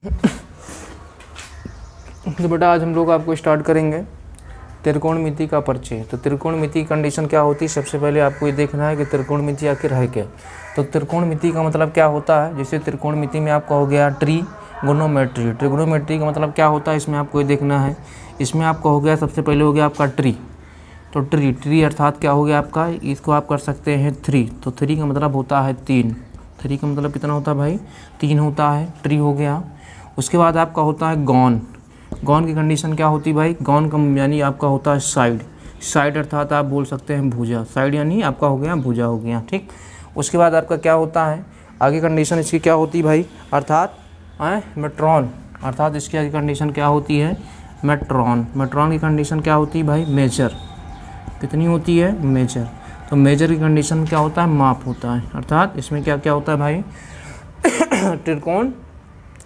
तो बेटा आज हम लोग आपको स्टार्ट करेंगे त्रिकोणमिति का परिचय। तो त्रिकोणमिति कंडीशन क्या होती है, सबसे पहले आपको ये देखना है कि त्रिकोणमिति आखिर है क्या। तो त्रिकोणमिति का मतलब क्या होता है, जैसे त्रिकोणमिति में आपका हो गया ट्रिगोनोमेट्री। ट्रिगोनोमेट्री का मतलब क्या होता है, इसमें आपको ये देखना है। इसमें आपका हो गया, सबसे पहले हो गया आपका ट्री। तो ट्री अर्थात क्या हो गया आपका, इसको आप कर सकते हैं 3। तो 3 का मतलब होता है 3। 3 का मतलब कितना होता है भाई, 3 होता है। ट्री हो गया। उसके बाद आपका होता है गॉन। गॉन की कंडीशन क्या होती है भाई, गॉन का यानी आपका होता है साइड अर्थात आप बोल सकते हैं भुजा। साइड यानी आपका हो गया भुजा हो गया, ठीक। उसके बाद आपका क्या होता है, आगे कंडीशन इसकी क्या होती है भाई, अर्थात मेट्रॉन। अर्थात इसकी आगे कंडीशन क्या होती है, मेट्रॉन। मेट्रॉन की कंडीशन क्या होती है भाई, मेजर। कितनी होती है, मेजर। तो मेजर की कंडीशन क्या होता है, माप होता है। अर्थात इसमें क्या क्या होता है भाई त्रिकोण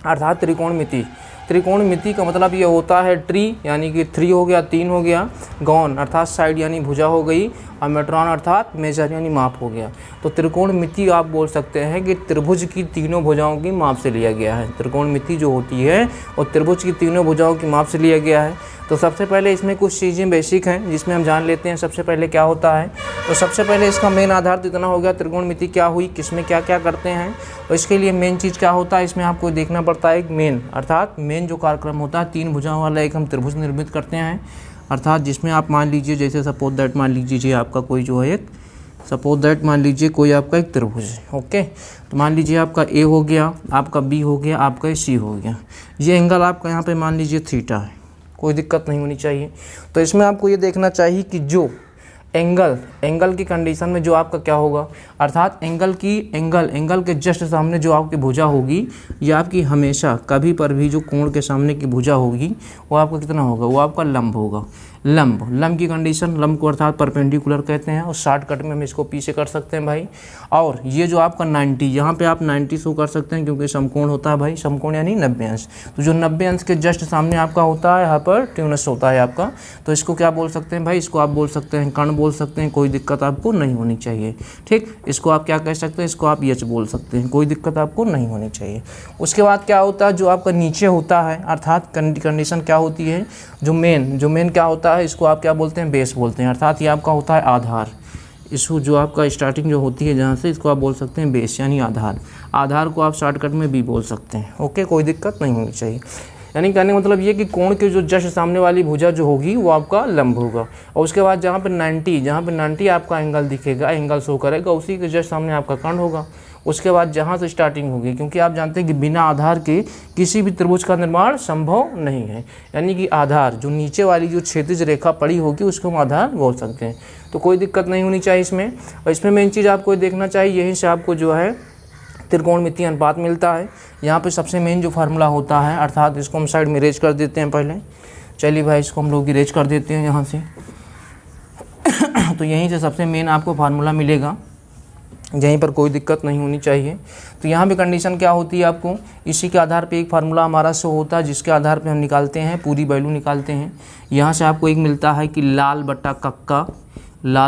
अर्थात त्रिकोणमिति। त्रिकोणमिति का मतलब ये होता है ट्री यानी कि 3 हो गया, 3 हो गया। गॉन अर्थात साइड यानी भुजा हो गई, और मेट्रॉन अर्थात मेजर यानी माप हो गया। तो त्रिकोणमिति आप बोल सकते हैं कि त्रिभुज की तीनों भुजाओं की माप से लिया गया है। त्रिकोणमिति जो होती है वो त्रिभुज की तीनों भुजाओं की माप से लिया गया है। तो सबसे पहले इसमें कुछ चीज़ें बेसिक हैं जिसमें हम जान लेते हैं। सबसे पहले क्या होता है, तो सबसे पहले इसका मेन आधार तो इतना हो गया, त्रिकोणमिति क्या हुई, किसमें क्या क्या करते हैं। और इसके लिए मेन चीज़ क्या होता है, इसमें आपको देखना पड़ता है एक मेन अर्थात मेन जो कार्यक्रम होता है, 3 भुजाओं वाला एक हम त्रिभुज निर्मित करते हैं। अर्थात जिसमें आप मान लीजिए, जैसे सपोज दैट मान लीजिए आपका कोई जो है एक सपोज दैट मान लीजिए कोई आपका एक त्रिभुज है, ओके। तो मान लीजिए आपका ए हो गया, आपका बी हो गया, आपका सी हो गया। ये एंगल आपका यहाँ पे मान लीजिए थीटा है, कोई दिक्कत नहीं होनी चाहिए। तो इसमें आपको ये देखना चाहिए कि जो एंगल की कंडीशन में जो आपका क्या होगा, अर्थात एंगल के जस्ट सामने जो आपकी भुजा होगी, ये आपकी हमेशा कभी पर भी जो कोण के सामने की भुजा होगी वो आपका कितना होगा, वो आपका लंब होगा। लंब की कंडीशन, लंब को अर्थात परपेंडिकुलर कहते हैं, और शॉर्टकट में हम इसको पीछे कर सकते हैं भाई। और ये जो आपका 90, यहाँ पे आप 90 शो कर सकते हैं क्योंकि समकोण होता है भाई, समकोण यानी 90 अंश। तो जो 90 अंश के जस्ट सामने आपका होता है, यहाँ पर ट्यूनस होता है आपका। तो इसको क्या बोल सकते हैं भाई, इसको आप बोल सकते हैं कर्ण बोल सकते हैं, कोई दिक्कत आपको नहीं होनी चाहिए, ठीक। इसको आप क्या कह सकते हैं, इसको आप यच बोल सकते हैं, कोई दिक्कत आपको नहीं होनी चाहिए। उसके बाद क्या होता है, जो आपका नीचे होता है अर्थात कंडीशन क्या होती है, जो मेन क्या होता है, इसको आप क्या बोलते हैं, बेस बोलते हैं। अर्थात ये आपका होता है आधार। इसको जो आपका स्टार्टिंग जो होती है जहाँ से, इसको आप बोल सकते हैं बेस यानी आधार को आप शॉर्टकट में भी बोल सकते हैं, ओके, कोई दिक्कत नहीं होनी चाहिए। यानी कहने का मतलब ये कि कोण के जो जस्ट सामने वाली भुजा जो होगी वो आपका लंब होगा। और उसके बाद जहाँ पे 90 आपका एंगल दिखेगा, एंगल शो करेगा, उसी के जस्ट सामने आपका कर्ण होगा। उसके बाद जहाँ से स्टार्टिंग होगी, क्योंकि आप जानते हैं कि बिना आधार के किसी भी त्रिभुज का निर्माण संभव नहीं है। यानी कि आधार जो नीचे वाली जो क्षैतिज रेखा पड़ी होगी उसको हम आधार बोल सकते हैं। तो कोई दिक्कत नहीं होनी चाहिए इसमें। और इसमें मेन चीज़ आपको देखना चाहिए, यहीं से आपको जो है त्रिकोणमिति अनुपात मिलता है। यहाँ पे सबसे मेन जो फार्मूला होता है, अर्थात इसको हम साइड में इरेज कर देते हैं पहले। चलिए भाई, इसको हम लोग इरेज कर देते हैं यहाँ से। तो यहीं से सबसे मेन आपको फार्मूला मिलेगा, यहीं पर कोई दिक्कत नहीं होनी चाहिए। तो यहाँ पे कंडीशन क्या होती है, आपको इसी के आधार पे एक फार्मूला हमारा शो होता है, जिसके आधार पे हम निकालते हैं पूरी वैल्यू निकालते हैं। यहाँ से आपको एक मिलता है कि लाल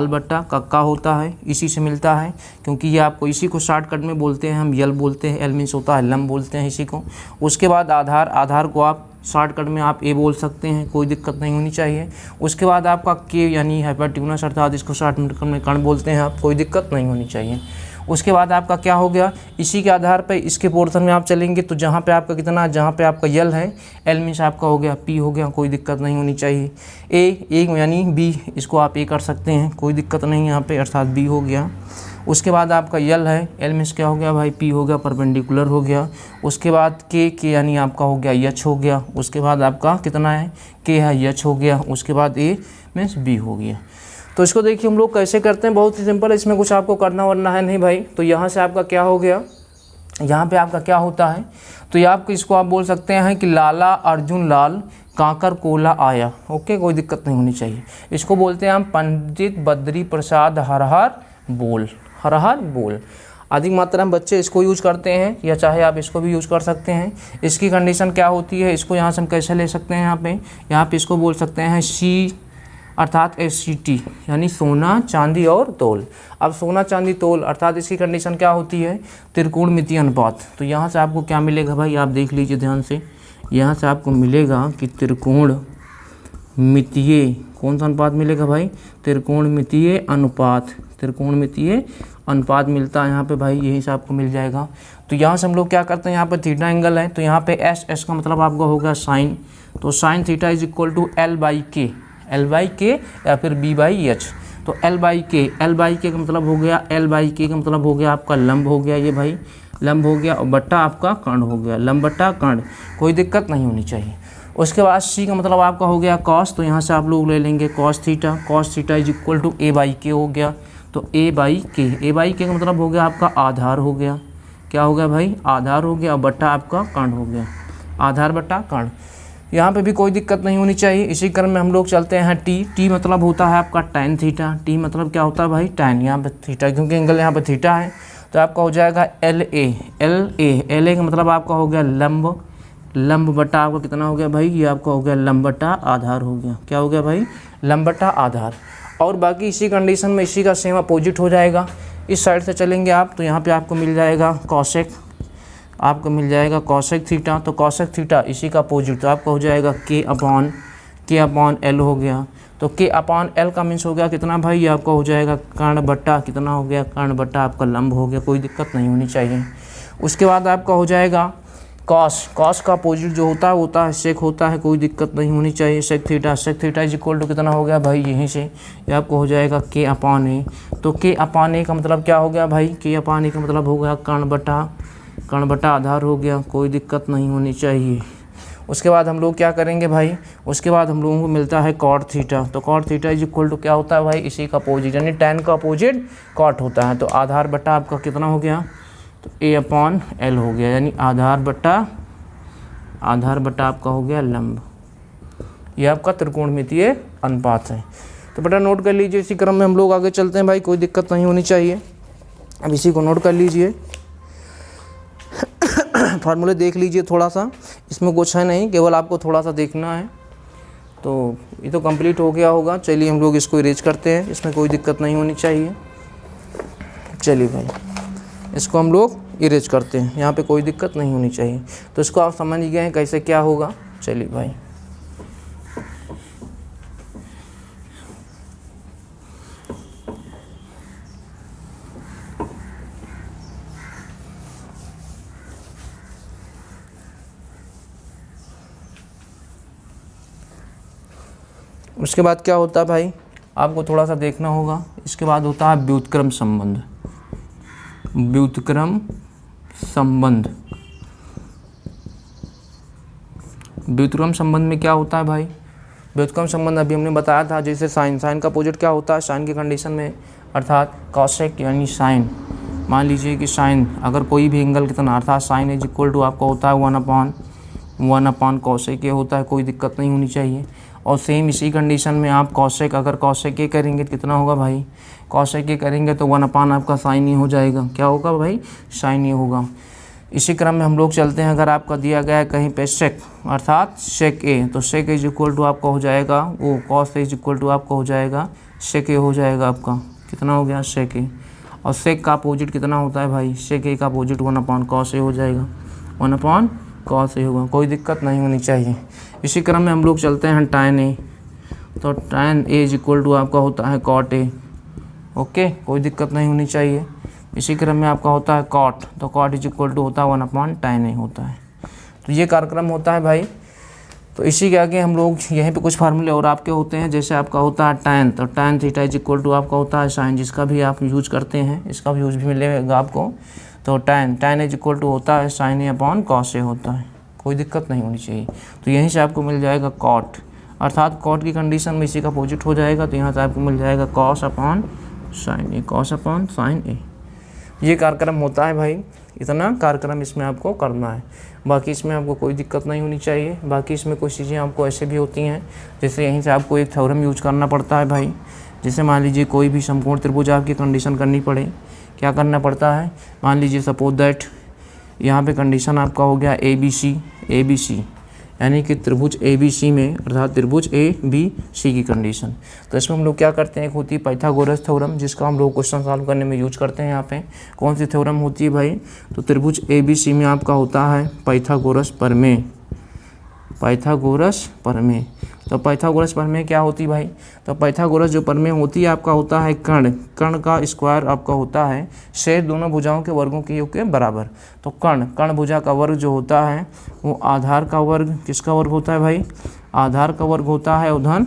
बट्टा कक्का होता है, इसी से मिलता है, क्योंकि ये आपको इसी को शॉर्टकट में बोलते हैं हम, यल बोलते हैं, एल मीन्स होता है लंब बोलते हैं इसी को। उसके बाद आधार को आप शॉर्टकट में आप ए बोल सकते हैं, कोई दिक्कत नहीं होनी चाहिए। उसके बाद आपका के यानी हाइपोटेन्यूस अर्थात इसको शॉर्टकट में कर्ण बोलते हैं आप, कोई दिक्कत नहीं होनी चाहिए। उसके बाद आपका क्या हो गया, इसी के आधार पे इसके पोर्शन में आप चलेंगे तो जहाँ पे आपका कितना, जहाँ पे आपका यल है, एल मीन्स आपका हो गया पी हो गया, कोई दिक्कत नहीं होनी चाहिए। ए यानी बी, इसको आप ए कर सकते हैं, कोई दिक्कत नहीं यहाँ पे, अर्थात बी हो गया। उसके बाद आपका यल है, एल मीन्स क्या हो गया भाई, पी हो गया, परपेंडिकुलर हो गया। उसके बाद के यानी आपका हो गया यच हो गया। उसके बाद आपका कितना है, के है, यच हो गया। उसके बाद ए मीन्स बी हो गया। तो इसको देखिए हम लोग कैसे करते हैं, बहुत ही सिंपल है, इसमें कुछ आपको करना वरना है नहीं भाई। तो यहाँ से आपका क्या हो गया, यहाँ पे आपका क्या होता है, तो ये आपको इसको आप बोल सकते हैं कि लाला अर्जुन लाल कांकर कोला आया, ओके, कोई दिक्कत नहीं होनी चाहिए। इसको बोलते हैं हम पंडित बद्री प्रसाद हर हर बोल। अधिक मात्रा में बच्चे इसको यूज करते हैं, या चाहे आप इसको भी यूज कर सकते हैं। इसकी कंडीशन क्या होती है, इसको यहाँ से हम कैसे ले सकते हैं, यहाँ पे इसको बोल सकते हैं सी अर्थात SCT यानी सोना चांदी और तोल। अब सोना चांदी तोल अर्थात इसकी कंडीशन क्या होती है, त्रिकोणमितीय अनुपात। तो यहाँ से आपको क्या मिलेगा भाई, आप देख लीजिए ध्यान से, यहाँ से आपको मिलेगा कि त्रिकोणमितीय कौन सा अनुपात मिलेगा भाई, त्रिकोणमितीय अनुपात। त्रिकोणमितीय अनुपात मिलता है यहाँ पे भाई, यहीं से आपको मिल जाएगा। तो यहाँ से हम लोग क्या करते हैं, यहाँ पे थीटा एंगल है तो यहाँ पे एस का मतलब आपका होगा साइन। तो sine theta is equal to L/K या फिर B/H। तो L/K का मतलब हो गया, L/K का मतलब हो गया आपका लंब हो गया, ये भाई लंब हो गया, और बट्टा आपका कर्ण हो गया, लंब बट्टा कर्ण, कोई दिक्कत नहीं होनी चाहिए। उसके बाद C का मतलब आपका हो गया कॉस। तो यहाँ से आप लोग ले लेंगे cos theta is equal to A/K हो गया। तो A/K का मतलब हो गया आपका आधार हो गया, क्या हो गया भाई, आधार हो गया, और बट्टा आपका कर्ण हो गया, आधार बट्टा कर्ण। यहाँ पे भी कोई दिक्कत नहीं होनी चाहिए। इसी क्रम में हम लोग चलते हैं टी मतलब होता है आपका टैन थीटा। टी मतलब क्या होता है भाई, टैन, यहाँ पे थीटा क्योंकि एंगल यहाँ पे थीटा है तो आपका हो जाएगा LA का मतलब आपका हो गया लंब बट्टा आपका कितना हो गया भाई, ये आपका हो गया लंब बट्टा आधार हो गया, क्या हो गया भाई, लंब बट्टा आधार। और बाकी इसी कंडीशन में इसी का सेम अपोजिट हो जाएगा। इस साइड से चलेंगे आप तो यहाँ पे आपको मिल जाएगा कॉसेक, आपको मिल जाएगा कॉसेक थीटा। तो कॉसेक थीटा इसी का अपोजिट, तो आपका हो जाएगा K अपॉन L हो गया। तो K अपॉन L का मीन्स हो गया कितना भाई, ये आपका हो जाएगा कर्ण बट्टा कितना हो गया, कर्ण बट्टा आपका लंब हो गया, कोई दिक्कत नहीं होनी चाहिए। उसके बाद आपका हो जाएगा कॉस का अपोजिट जो होता है सेक होता है, कोई दिक्कत नहीं होनी चाहिए। Sec theta is equal to कितना हो गया भाई, यहीं से ये आपको हो जाएगा K अपॉन A। तो K अपॉन A का मतलब क्या हो गया भाई, K अपॉन A का मतलब हो गया कर्ण बट्टा आधार हो गया, कोई दिक्कत नहीं होनी चाहिए। उसके बाद हम लोग क्या करेंगे भाई, उसके बाद हम लोगों को मिलता है कॉट थीटा। तो cot theta is equal to क्या होता है भाई, इसी का अपोजिट यानी टैन का अपोजिट कॉट होता है। तो आधार बट्टा आपका कितना हो गया, तो A अपॉन L हो गया, यानी आधार बट्टा आपका हो गया लंब। ये आपका त्रिकोणमितीय अनुपात है। तो बेटा नोट कर लीजिए, इसी क्रम में हम लोग आगे चलते हैं भाई, कोई दिक्कत नहीं होनी चाहिए। अब इसी को नोट कर लीजिए, फार्मूले देख लीजिए थोड़ा सा, इसमें कुछ है नहीं, केवल आपको थोड़ा सा देखना है। तो ये तो कंप्लीट हो गया होगा। चलिए हम लोग इसको इरेज करते हैं, इसमें कोई दिक्कत नहीं होनी चाहिए। चलिए भाई इसको हम लोग इरेज करते हैं, यहाँ पे कोई दिक्कत नहीं होनी चाहिए। तो इसको आप समझ गए हैं कैसे क्या होगा। चलिए भाई उसके बाद क्या होता है भाई, आपको थोड़ा सा देखना होगा। इसके बाद होता है व्युत्क्रम संबंध। व्युत्क्रम संबंध में क्या होता है भाई, व्युत्क्रम संबंध अभी हमने बताया था, जैसे साइन का अपोजिट क्या होता है साइन की कंडीशन में, अर्थात कॉसेक यानी साइन। मान लीजिए कि साइन अगर कोई भी एंगल कितना, अर्थात साइन इज इक्वल टू आपका होता है 1 अपॉन कॉसेक ये होता है, कोई दिक्कत नहीं होनी चाहिए। और सेम इसी कंडीशन में आप कॉसेक अगर कॉसेक ये करेंगे तो कितना होगा भाई, कॉसेक ये करेंगे तो 1 अपॉन आपका साइन ये हो जाएगा, क्या होगा भाई, साइन ये होगा। इसी क्रम में हम लोग चलते हैं, अगर आपका दिया गया है कहीं पे सेक अर्थात सेक ए, तो सेक इज इक्वल टू आपका हो जाएगा वो कॉस इज इक्वल टू आपका हो जाएगा सेक ए हो जाएगा, आपका कितना हो गया सेक ए। और सेक का अपोजिट कितना होता है भाई, सेक ए का अपोजिट 1 अपॉन कॉस ए हो जाएगा, 1 अपॉन कॉस ए होगा, कोई दिक्कत नहीं होनी चाहिए। इसी क्रम में हम लोग चलते हैं टैन ए। तो tan A is equal to आपका होता है कॉट ए, ओके, कोई दिक्कत नहीं होनी चाहिए। इसी क्रम में आपका होता है कॉट, तो कॉट इज इक्वल टू होता है 1 अपॉन टैन ए होता है। तो ये कार्यक्रम होता है भाई। तो इसी के आगे हम लोग यहीं पे कुछ फार्मूले और आपके होते हैं, जैसे आपका होता है टैन, तो tan theta is equal to आपका होता है साइन, जिसका भी आप यूज करते हैं, इसका भी यूज भी मिलेगा आपको। तो टैन इज इक्वल टू होता है sign A upon cos A होता है, कोई दिक्कत नहीं होनी चाहिए। तो यहीं से आपको मिल जाएगा कॉट, अर्थात कॉट की कंडीशन में इसी का अपोजिट हो जाएगा, तो यहाँ से आपको मिल जाएगा कॉस अपॉन साइन ए, कॉस अपॉन साइन ए। ये कार्यक्रम होता है भाई, इतना कार्यक्रम इसमें आपको करना है, बाकी इसमें आपको कोई दिक्कत नहीं होनी चाहिए। बाकी इसमें कुछ चीज़ें आपको ऐसे भी होती हैं, जैसे यहीं से आपको एक थ्योरम यूज करना पड़ता है भाई। जैसे मान लीजिए कोई भी समकोण त्रिभुज आपकी कंडीशन करनी पड़े, क्या करना पड़ता है, मान लीजिए सपोज दैट यहाँ पे कंडीशन आपका हो गया ए बी सी, यानी कि त्रिभुज ABC में, अर्थात त्रिभुज ABC की कंडीशन। तो इसमें हम लोग क्या करते हैं, एक होती है पाइथागोरस थ्योरम, जिसका हम लोग क्वेश्चन सॉल्व करने में यूज करते हैं। यहाँ पे कौन सी थ्योरम होती है भाई, तो त्रिभुज ABC में आपका होता है पाइथागोरस प्रमेय। पाइथागोरस प्रमेय, तो पाइथागोरस प्रमेय क्या होती है भाई, तो पाइथागोरस जो प्रमेय होती है आपका होता है कर्ण, कर्ण का स्क्वायर आपका होता है शेष दोनों भुजाओं के वर्गों के योग के बराबर। तो कर्ण भुजा का वर्ग जो होता है वो आधार का वर्ग, किसका वर्ग होता है भाई, आधार का वर्ग होता है, उधर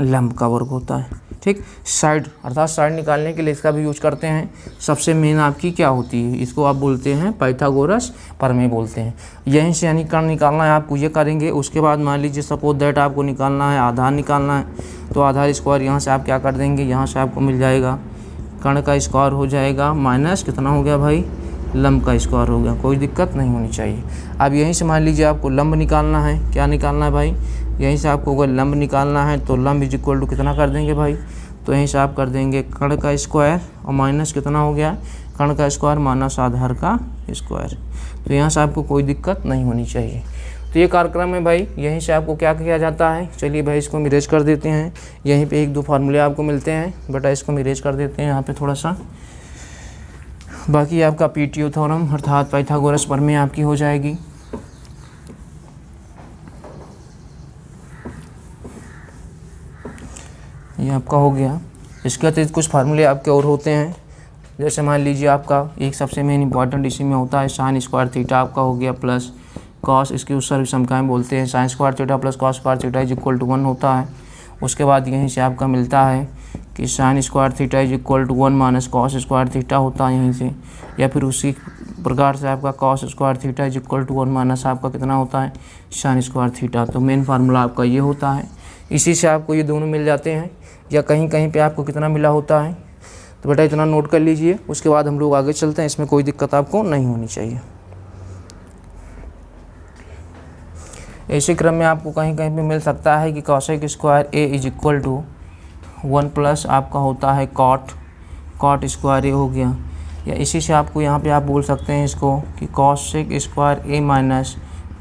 लंब का वर्ग होता है। ठीक, साइड अर्थात साइड निकालने के लिए इसका भी यूज करते हैं। सबसे मेन आपकी क्या होती है, इसको आप बोलते हैं पाइथागोरस प्रमेय बोलते हैं। यहीं से यानी कर्ण निकालना है आपको, ये करेंगे। उसके बाद मान लीजिए सपोज दैट आपको निकालना है आधार निकालना है, तो आधार स्क्वायर यहाँ से आप क्या कर देंगे, यहाँ से आपको मिल जाएगा कर्ण का स्क्वायर हो जाएगा माइनस कितना हो गया भाई, लंब का स्क्वायर हो गया। कोई दिक्कत नहीं होनी चाहिए। अब यहीं से मान लीजिए आपको लंब निकालना है, क्या निकालना है भाई, यहीं से आपको अगर लंब निकालना है तो लंब इज इक्वल टू कितना कर देंगे भाई, तो यहीं से आप कर देंगे कर्ण का स्क्वायर और माइनस कितना हो गया, कर्ण का स्क्वायर माइनस आधार का स्क्वायर। तो यहाँ से आपको कोई दिक्कत नहीं होनी चाहिए। तो ये कार्यक्रम है भाई, यहीं से आपको क्या किया जाता है। चलिए भाई इसको हम इरेज कर देते हैं। यहीं पे एक दो फार्मूले आपको मिलते हैं, बेटा इसको हम इरेज कर देते हैं यहाँ पे थोड़ा सा। बाकी आपका PTO थ्योरम अर्थात पाइथागोरस प्रमेय आपकी हो जाएगी। ये आपका हो गया। इसके अतिरिक्त कुछ फार्मूले आपके और होते हैं, जैसे मान लीजिए आपका एक सबसे मेन इंपॉर्टेंट इसी में होता है साइन स्क्वायर थीटा आपका हो गया प्लस कॉस, इसकी उत्सर्ग समकाएं बोलते हैं। Sine square theta plus cos square theta is equal to 1 होता है। उसके बाद यहीं से आपका मिलता है कि sine square theta is equal to 1 minus cos square theta होता है यहीं से, या फिर उसी प्रकार से आपका cos square theta is equal to 1 minus आपका कितना होता है, साइन स्क्वायर थीटा। तो मेन फार्मूला आपका ये होता है। इसी से आपको ये दोनों मिल जाते हैं, या कहीं कहीं पे आपको कितना मिला होता है। तो बेटा इतना नोट कर लीजिए, उसके बाद हम लोग आगे चलते हैं। इसमें कोई दिक्कत आपको नहीं होनी चाहिए। इसी क्रम में आपको कहीं कहीं पे मिल सकता है कि cosec square A is equal to 1 plus आपका होता है कॉट स्क्वायर ए हो गया, या इसी से आपको यहाँ पे आप बोल सकते हैं इसको कि cosec square A minus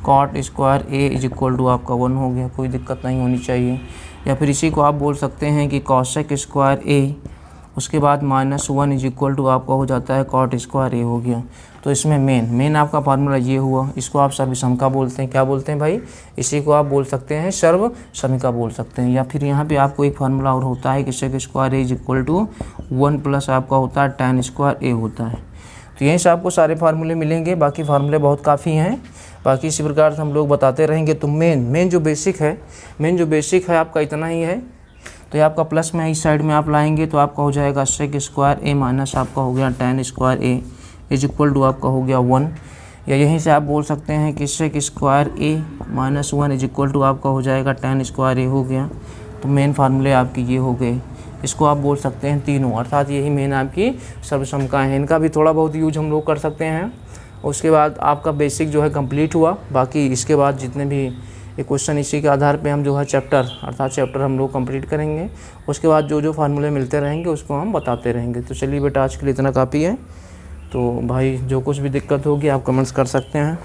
cot square A is equal to आपका 1 हो गया। कोई दिक्कत नहीं होनी चाहिए। या फिर इसी को आप बोल सकते हैं कि कॉसेक स्क्वायर ए उसके बाद -1 इज इक्वल टू आपका हो जाता है कॉट स्क्वायर ए हो गया। तो इसमें मेन आपका फार्मूला ये हुआ। इसको आप सर्वसमिका बोलते हैं। क्या बोलते हैं भाई, इसी को आप बोल सकते हैं सर्वसमिका बोल सकते हैं। या फिर यहाँ पे आपको एक फार्मूला और होता है कि sec square A is equal to 1 plus आपका होता है tan स्क्वायर ए होता है। तो यहीं से आपको सारे फार्मूले मिलेंगे। बाकी फार्मूले बहुत काफ़ी हैं, बाकी इसी प्रकार से हम लोग बताते रहेंगे। तो मेन जो बेसिक है आपका इतना ही है। तो ये आपका प्लस में इस साइड में आप लाएंगे तो आपका हो जाएगा सेक स्क्वायर ए माइनस आपका हो गया tan square A is equal to आपका हो गया 1। या यहीं से आप बोल सकते हैं कि sec square A -1 is equal to आपका हो जाएगा tan स्क्वायर ए हो गया। तो मेन फार्मूले आपकी ये हो गए। इसको आप बोल सकते हैं तीनों, अर्थात यही मेन आपकी सर्वसमिका है। इनका भी थोड़ा बहुत यूज हम लोग कर सकते हैं। उसके बाद आपका बेसिक जो है कंप्लीट हुआ। बाकी इसके बाद जितने भी ये क्वेश्चन इसी के आधार पे हम जो है चैप्टर हम लोग कंप्लीट करेंगे। उसके बाद जो फार्मूले मिलते रहेंगे उसको हम बताते रहेंगे। तो चलिए बेटा आज के लिए इतना काफ़ी है। तो भाई जो कुछ भी दिक्कत होगी आप कमेंट्स कर सकते हैं।